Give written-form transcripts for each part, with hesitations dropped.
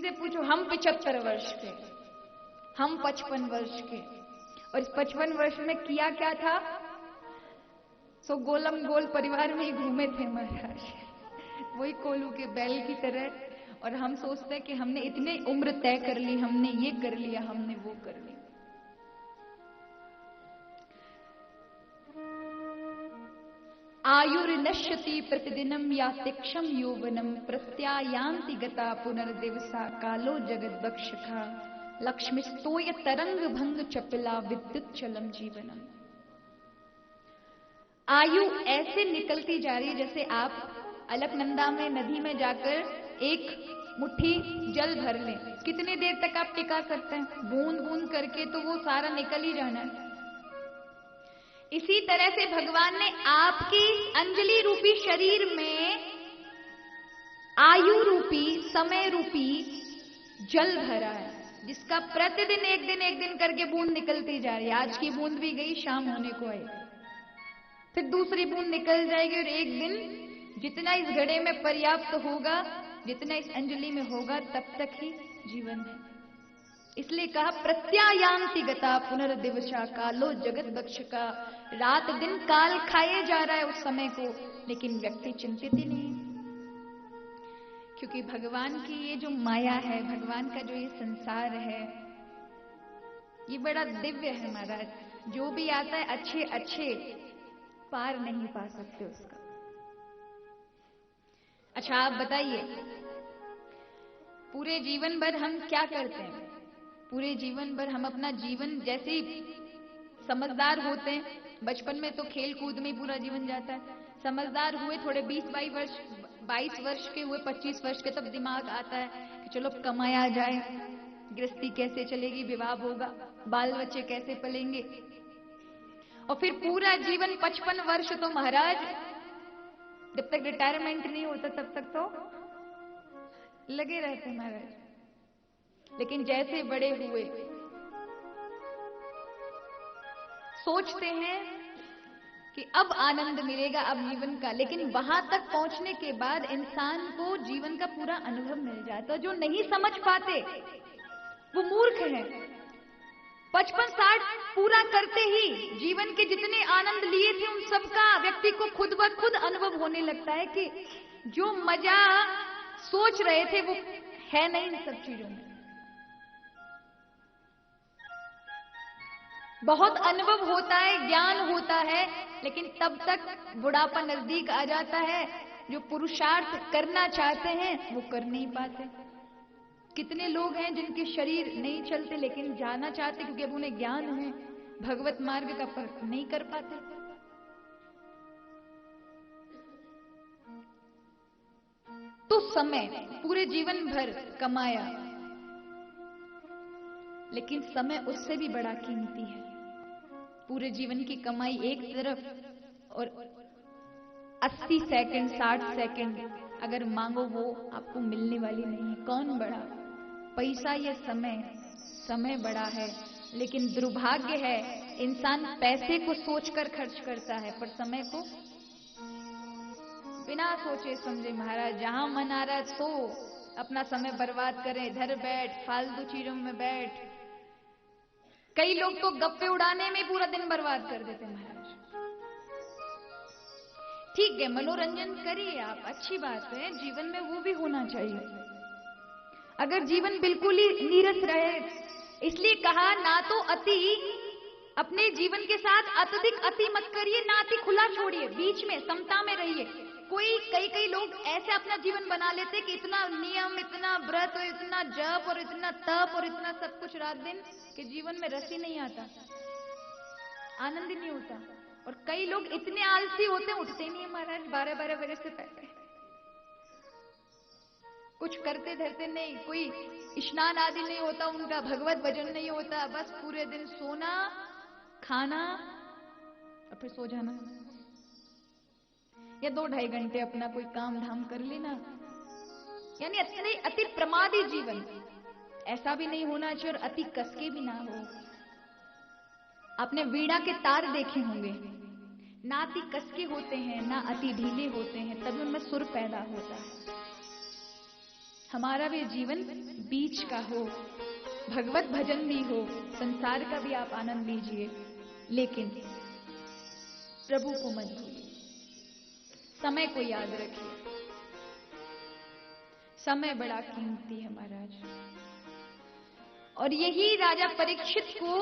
से पूछो, हम 75 वर्ष के, हम 55 वर्ष के, और इस 55 वर्ष में किया क्या था? सो गोलम गोल परिवार में ही घूमे थे महाराज, वही कोलू के बैल की तरह। और हम सोचते हैं कि हमने इतने उम्र तय कर ली, हमने ये कर लिया, हमने वो कर लिया। आयुर्नश्यति प्रतिदिनम या तिक्षम यौवनम प्रत्यायान्ति गता पुनर्दिवसा कालो जगद्वक्षखा लक्ष्मीस्तोय तरंग भंग चपिला विद्युत चलम जीवनम। आयु ऐसे निकलती जा रही है जैसे आप अलकनंदा में नदी में जाकर एक मुट्ठी जल भर लें, कितने देर तक आप टिका सकते हैं? बूंद बूंद करके तो वो सारा निकल ही जाना है। इसी तरह से भगवान ने आपकी अंजलि रूपी शरीर में आयु रूपी, समय रूपी जल भरा है, जिसका प्रतिदिन एक दिन करके बूंद निकलती जा रही है। आज की बूंद भी गई, शाम होने को आई, फिर दूसरी बूंद निकल जाएगी, और एक दिन जितना इस घड़े में पर्याप्त होगा, जितना इस अंजलि में होगा, तब तक ही जीवन है। इसलिए कहा प्रत्यायान्ति गता पुनर्दिवसा कालो जगद्वक्षखा। रात दिन काल खाए जा रहा है उस समय को, लेकिन व्यक्ति चिंतित ही नहीं, क्योंकि भगवान की ये जो माया है, भगवान का जो ये संसार है, ये बड़ा दिव्य है महाराज। जो भी आता है अच्छे अच्छे पार नहीं पा सकते उसका। अच्छा आप बताइए, पूरे जीवन भर हम क्या करते हैं? पूरे जीवन भर हम अपना जीवन, जैसे ही समझदार होते हैं, बचपन में तो खेल कूद में पूरा जीवन जाता है, समझदार हुए थोड़े 22 वर्ष के हुए, 25 वर्ष के, तब दिमाग आता है कि चलो कमाया जाए, गृहस्थी कैसे चलेगी, विवाह होगा, बाल बच्चे कैसे पलेंगे, और फिर पूरा जीवन 55 वर्ष तो महाराज, जब तक रिटायरमेंट नहीं होता तब तक तो लगे रहते महाराज। लेकिन जैसे बड़े हुए सोचते हैं कि अब आनंद मिलेगा, अब जीवन का, लेकिन वहां तक पहुंचने के बाद इंसान को जीवन का पूरा अनुभव मिल जाता है। जो नहीं समझ पाते वो मूर्ख हैं। 55-60 पूरा करते ही जीवन के जितने आनंद लिए थे उन सबका व्यक्ति को खुद ब खुद अनुभव होने लगता है कि जो मजा सोच रहे थे वो है नहीं इन सब चीजों में। बहुत अनुभव होता है, ज्ञान होता है, लेकिन तब तक बुढ़ापा नजदीक आ जाता है। जो पुरुषार्थ करना चाहते हैं वो कर नहीं पाते। कितने लोग हैं जिनके शरीर नहीं चलते लेकिन जाना चाहते, क्योंकि अब उन्हें ज्ञान है, भगवत मार्ग का पर नहीं कर पाते। तो समय पूरे जीवन भर कमाया, लेकिन समय उससे भी बड़ा कीमती है। पूरे जीवन की कमाई एक तरफ और 80 सेकंड 60 सेकंड अगर मांगो वो आपको मिलने वाली नहीं है। कौन बड़ा? पैसा या समय? समय बड़ा है, लेकिन दुर्भाग्य है इंसान पैसे को सोचकर खर्च करता है पर समय को बिना सोचे समझे महाराज जहां मन आ रहा है सो अपना समय बर्बाद करें, इधर बैठ, फालतू चीजों में बैठ। कई लोग तो गप्पे उड़ाने में पूरा दिन बर्बाद कर देते महाराज। ठीक है, मनोरंजन करिए आप, अच्छी बात है, जीवन में वो भी होना चाहिए। अगर जीवन बिल्कुल ही नीरस रहे, इसलिए कहा ना तो अति, अपने जीवन के साथ अत्यधिक अति मत करिए, ना अति खुला छोड़िए, बीच में समता में रहिए। कई लोग ऐसे अपना जीवन बना लेते कि इतना नियम, इतना व्रत और इतना जप और इतना तप और इतना सब कुछ रात दिन कि जीवन में रस ही नहीं आता, आनंद ही नहीं होता। और कई लोग इतने आलसी होते हैं, उठते नहीं है महाराज 12-12 बजे से पहले, कुछ करते धरते नहीं, कोई स्नान आदि नहीं होता उनका, भगवत भजन नहीं होता, बस पूरे दिन सोना, खाना और फिर सो जाना, या 2-2.5 घंटे अपना कोई काम धाम कर लेना। यानी अति प्रमादी जीवन। ऐसा भी नहीं होना चाहिए और अति कसके भी ना हो। आपने वीणा के तार देखे होंगे, ना अति कसके होते हैं ना अति ढीले होते हैं, तभी उनमें सुर पैदा होता है। हमारा भी जीवन बीच का हो, भगवत भजन भी हो, संसार का भी आप आनंद लीजिए, लेकिन प्रभु को मत भूलिए, समय को याद रखिए। समय बड़ा कीमती है महाराज, और यही राजा परीक्षित को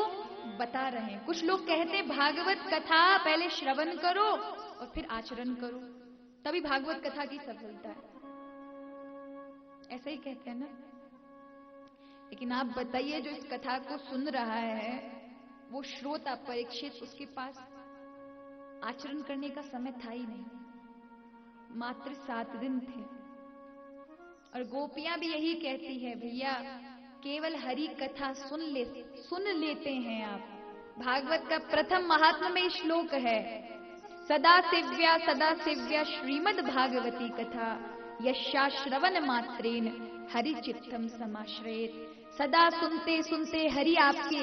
बता रहे हैं। कुछ लोग कहते हैं भागवत कथा पहले श्रवण करो और फिर आचरण करो, तभी भागवत कथा की सफलता है, ऐसा ही कहते हैं ना। लेकिन आप बताइए, जो इस कथा को सुन रहा है वो श्रोता परीक्षित, उसके पास आचरण करने का समय था ही नहीं, मात्र 7 दिन थे। और गोपियां भी यही कहती है, भैया केवल हरि कथा सुन लेते हैं आप। भागवत का प्रथम महात्म्य श्लोक है, सदा सेव्या श्रीमद् भागवती कथा यस्या श्रवण मात्रेन हरि चित्तम समाश्रयेत। सदा सुनते सुनते हरि आपके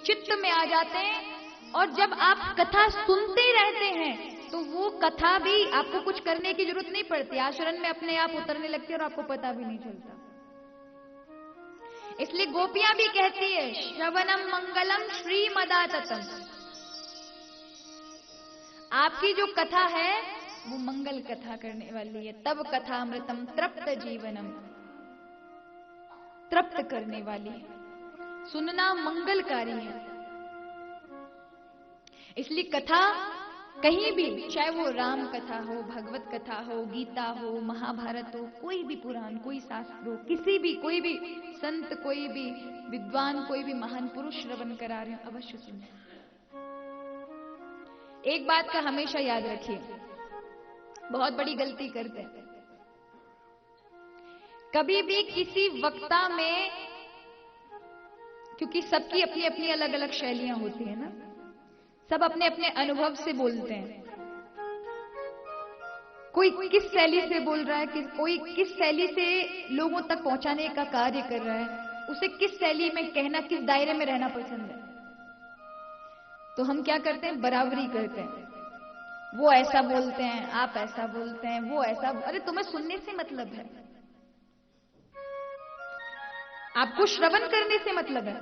चित्त में आ जाते हैं, और जब आप कथा सुनते रहते हैं तो वो कथा भी आपको कुछ करने की जरूरत नहीं पड़ती, आचरण में अपने आप उतरने लगती है और आपको पता भी नहीं चलता। इसलिए गोपियां भी कहती है, श्रवणम मंगलम श्रीमदाततम। आपकी जो कथा है वो मंगल कथा करने वाली है, तब कथा अमृतम तृप्त जीवनम, तृप्त करने वाली है, सुनना मंगलकारी है। इसलिए कथा कहीं भी, चाहे वो राम कथा हो, भगवत कथा हो, गीता हो, महाभारत हो, कोई भी पुराण, कोई शास्त्र हो, किसी भी, कोई भी संत, कोई भी विद्वान, कोई भी महान पुरुष श्रवण करा रहे हो, अवश्य सुने। एक बात का हमेशा याद रखिए, बहुत बड़ी गलती करते हैं, कभी भी किसी वक्ता में, क्योंकि सबकी अपनी अपनी अलग अलग शैलियां होती है ना, सब अपने अपने अनुभव से बोलते हैं। कोई किस शैली से बोल रहा है, कोई किस शैली से लोगों तक पहुंचाने का कार्य कर रहा है, उसे किस शैली में कहना, किस दायरे में रहना पसंद है। तो हम क्या करते हैं, बराबरी करते हैं। वो ऐसा बोलते हैं, आप ऐसा बोलते हैं, वो ऐसा। अरे तुम्हें सुनने से मतलब है, आपको श्रवण करने से मतलब है,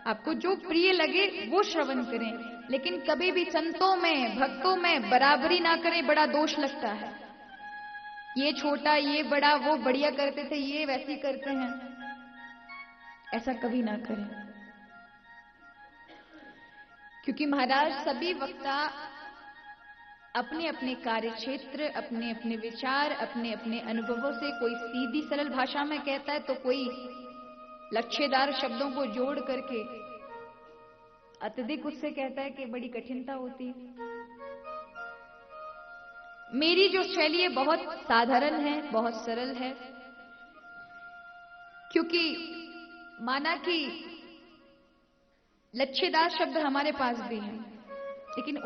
आपको जो प्रिय लगे वो श्रवण करें, लेकिन कभी भी संतों में, भक्तों में बराबरी ना करें, बड़ा दोष लगता है। ये छोटा, ये बड़ा, वो बढ़िया करते थे, ये वैसी करते हैं, ऐसा कभी ना करें। क्योंकि महाराज सभी वक्ता अपने अपने कार्य क्षेत्र, अपने अपने विचार, अपने अपने अनुभवों से, कोई सीधी सरल भाषा में कहता है तो कोई लक्ष्यदार शब्दों को जोड़ करके अत्यधिक उससे कहता है कि बड़ी कठिनता होती है। मेरी जो शैली है बहुत साधारण है, बहुत सरल है, क्योंकि माना कि लक्ष्यदार शब्द हमारे पास भी हैं, लेकिन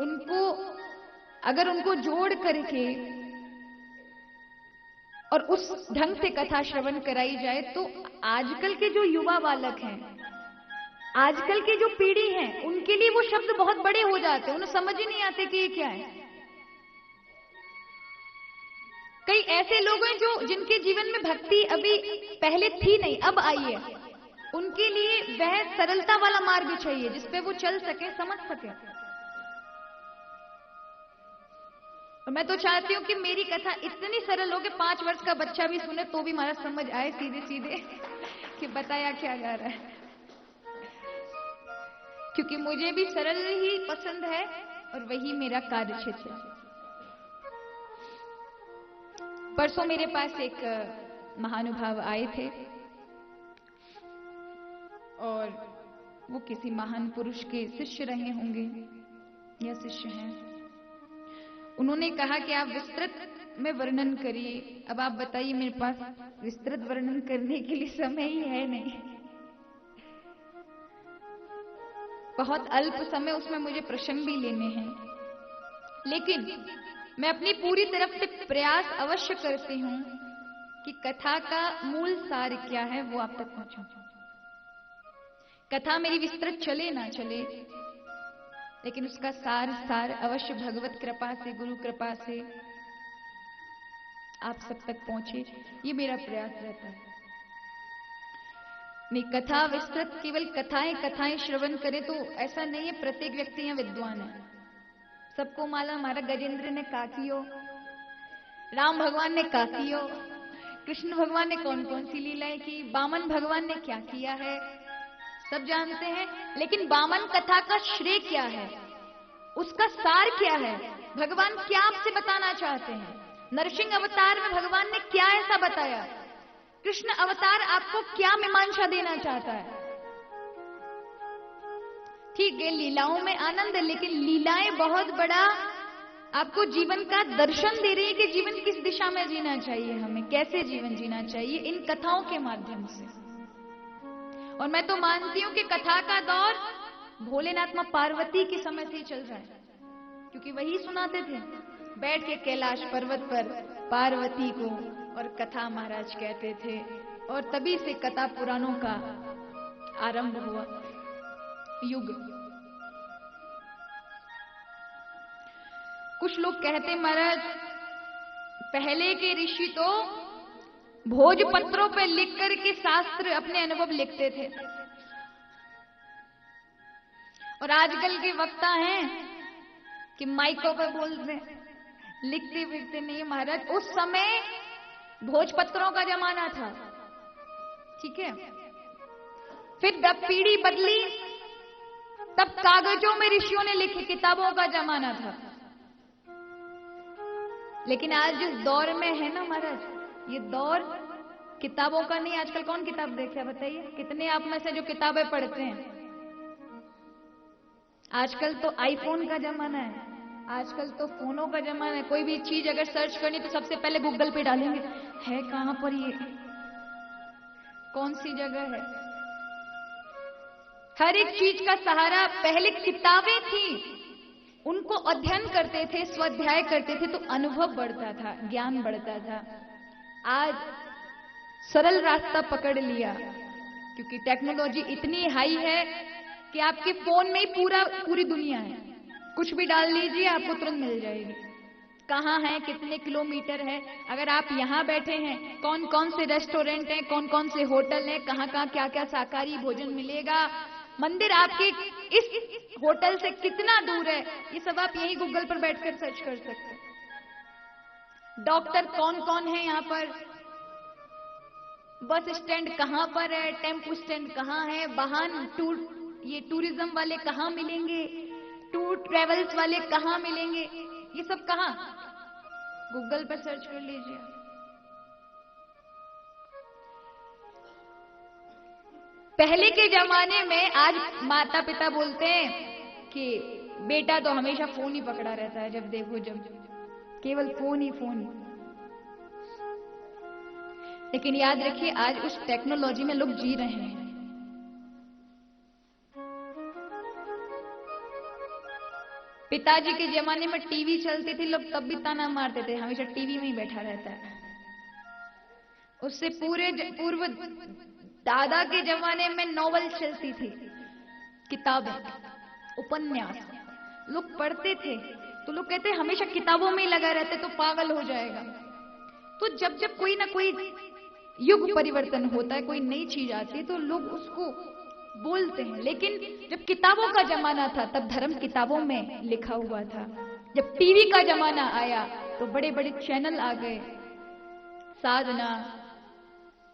अगर उनको जोड़ करके और उस ढंग से कथा श्रवण कराई जाए तो आजकल के जो युवा बालक हैं, आजकल की जो पीढ़ी है, उनके लिए वो शब्द बहुत बड़े हो जाते हैं, उन्हें समझ ही नहीं आते कि ये क्या है। कई ऐसे लोग हैं जिनके जीवन में भक्ति अभी पहले थी नहीं, अब आई है, उनके लिए वह सरलता वाला मार्ग चाहिए जिसपे वो चल सके, समझ सके। और मैं तो चाहती हूं कि मेरी कथा इतनी सरल हो कि 5 वर्ष का बच्चा भी सुने तो भी हमारा समझ आए सीधे सीधे कि बताया क्या जा रहा है। क्योंकि मुझे भी सरल ही पसंद है और वही मेरा कार्य क्षेत्र है। परसों मेरे पास एक महानुभाव आए थे और वो किसी महान पुरुष के शिष्य रहे होंगे या शिष्य हैं। उन्होंने कहा कि आप विस्तृत में वर्णन करिए। अब आप बताइए, मेरे पास विस्तृत वर्णन करने के लिए समय ही है नहीं, बहुत अल्प समय उसमें मुझे प्रसंग भी लेने हैं, लेकिन मैं अपनी पूरी तरफ से प्रयास अवश्य करती हूं कि कथा का मूल सार क्या है वो आप तक पहुंचाऊं। कथा मेरी विस्तृत चले ना चले, लेकिन उसका सार अवश्य भगवत कृपा से, गुरु कृपा से आप सब तक पहुंचे, ये मेरा प्रयास रहता है। नहीं, कथा विस्तृत केवल कथाएं कथाएं श्रवण करे तो ऐसा नहीं है प्रत्येक व्यक्ति यहाँ विद्वान है। सबको मालूम हमारा गजेंद्र ने का कियो, राम भगवान ने का कियो, कृष्ण भगवान ने कौन कौन सी लीलाएं की, वामन भगवान ने क्या किया है, सब जानते हैं। लेकिन वामन कथा का श्रेय क्या है, उसका सार क्या है, भगवान क्या आपसे बताना चाहते हैं, नरसिंह अवतार में भगवान ने क्या ऐसा बताया, कृष्ण अवतार आपको क्या मीमांसा देना चाहता है। ठीक है, लीलाओं में आनंद है, लेकिन लीलाएं बहुत बड़ा आपको जीवन का दर्शन दे रही है कि जीवन किस दिशा में जीना चाहिए, हमें कैसे जीवन जीना चाहिए इन कथाओं के माध्यम से। और मैं तो मानती हूं कि कथा का दौर भोलेनाथ मां पार्वती के समय से ही चल रहा है, क्योंकि वही सुनाते थे बैठ के कैलाश पर्वत पर पार्वती को, और कथा महाराज कहते थे, और तभी से कथा पुराणों का आरंभ हुआ युग। कुछ लोग कहते महाराज पहले के ऋषि तो भोजपत्रों पर लिख करके शास्त्र अपने अनुभव लिखते थे, और आजकल के वक्ता हैं कि माइकों पर बोल रहे, लिखते विखते नहीं महाराज। उस समय भोजपत्रों का जमाना था, ठीक है, फिर जब पीढ़ी बदली तब कागजों में ऋषियों ने लिखी किताबों का जमाना था। लेकिन आज जिस दौर में है ना महाराज, ये दौर किताबों का नहीं। आजकल कौन किताब देखे बताइए, कितने आप में से जो किताबें पढ़ते हैं। आजकल तो आईफोन का जमाना है, आजकल तो फोनों का जमाना है। कोई भी चीज अगर सर्च करनी तो सबसे पहले गूगल पे डालेंगे, है कहां पर, ये कौन सी जगह है। हर एक चीज का सहारा पहले किताबें थी, उनको अध्ययन करते थे, स्वाध्याय करते थे, तो अनुभव बढ़ता था, ज्ञान बढ़ता था। आज सरल रास्ता पकड़ लिया, क्योंकि टेक्नोलॉजी इतनी हाई है कि आपके फोन में ही पूरी दुनिया है। कुछ भी डाल लीजिए आपको तुरंत मिल जाएगी, कहाँ है, कितने किलोमीटर है। अगर आप यहाँ बैठे हैं, कौन कौन से रेस्टोरेंट हैं, कौन कौन से होटल हैं, कहाँ कहाँ क्या क्या शाकाहारी भोजन मिलेगा, मंदिर आपके इस होटल से कितना दूर है, ये सब आप यही गूगल पर बैठकर सर्च कर सकते हैं। डॉक्टर कौन कौन है यहाँ पर, बस स्टैंड कहाँ पर है, टेम्पो स्टैंड कहाँ है, वाहन ये टूरिज्म वाले कहाँ मिलेंगे, टूर ट्रेवल्स वाले कहाँ मिलेंगे, ये सब कहाँ, गूगल पर सर्च कर लीजिए। पहले के जमाने में, आज माता पिता बोलते हैं कि बेटा तो हमेशा फोन ही पकड़ा रहता है, जब देखो जब केवल फोन ही फोन। लेकिन याद रखिए आज उस टेक्नोलॉजी में लोग जी रहे हैं। पिताजी के जमाने में टीवी चलती थी, लोग तब भी ताना मारते थे, हमेशा टीवी में ही बैठा रहता है। उससे पूर्व दादा के जमाने में नॉवेल चलती थी, किताबें, उपन्यास लोग पढ़ते थे। तो लोग कहते हमेशा किताबों में ही लगा रहते तो पागल हो जाएगा। तो जब जब कोई ना कोई युग परिवर्तन होता है, कोई नई चीज आती है, तो लोग उसको बोलते हैं। लेकिन जब किताबों का जमाना था तब धर्म किताबों में लिखा हुआ था। जब टीवी का जमाना आया तो बड़े बड़े चैनल आ गए, साधना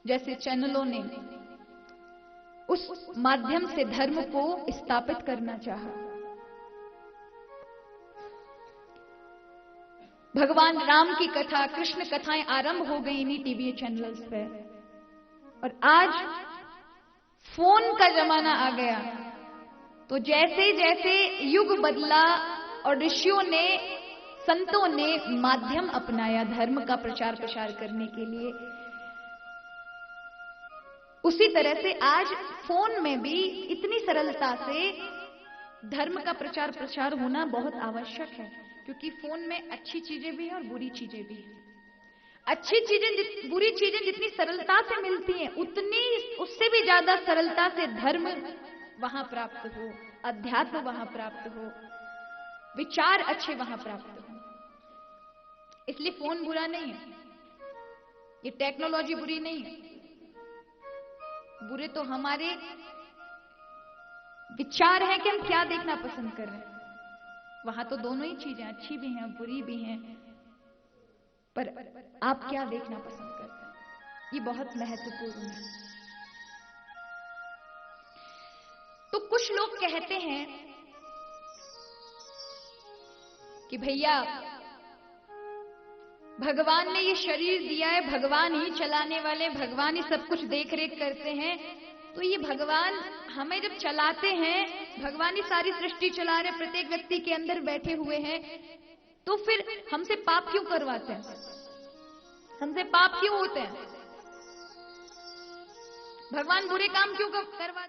जैसे चैनलों ने उस माध्यम से धर्म को स्थापित करना चाहा। भगवान राम की कथा, कृष्ण कथाएं आरंभ हो गई इन्हीं टीवी चैनल्स पे। और आज फोन का जमाना आ गया, तो जैसे जैसे युग बदला और ऋषियों ने, संतों ने माध्यम अपनाया धर्म का प्रचार प्रसार करने के लिए, उसी तरह से आज फोन में भी इतनी सरलता से धर्म का प्रचार प्रसार होना बहुत आवश्यक है। क्योंकि फोन में अच्छी चीजें भी हैं और बुरी चीजें भी हैं। अच्छी चीजें, बुरी चीजें जितनी सरलता से मिलती हैं, उतनी उससे भी ज्यादा सरलता से धर्म वहां प्राप्त हो, अध्यात्म वहां प्राप्त हो, विचार अच्छे वहां प्राप्त हो। इसलिए फोन बुरा नहीं है, ये टेक्नोलॉजी बुरी नहीं है। बुरे तो हमारे विचार हैं कि हम क्या देखना पसंद कर रहे हैं। वहां तो दोनों ही चीजें अच्छी भी हैं बुरी भी हैं, पर आप क्या देखना पसंद करते हैं, ये बहुत महत्वपूर्ण है। तो कुछ लोग कहते हैं कि भैया भगवान ने ये शरीर दिया है, भगवान ही चलाने वाले, भगवान ही सब कुछ देख रेख करते हैं, तो ये भगवान हमें जब चलाते हैं, भगवान ही सारी सृष्टि चला रहे, प्रत्येक व्यक्ति के अंदर बैठे हुए हैं, तो फिर हमसे पाप क्यों करवाते हैं, हमसे पाप क्यों होते हैं, भगवान बुरे काम क्यों करवा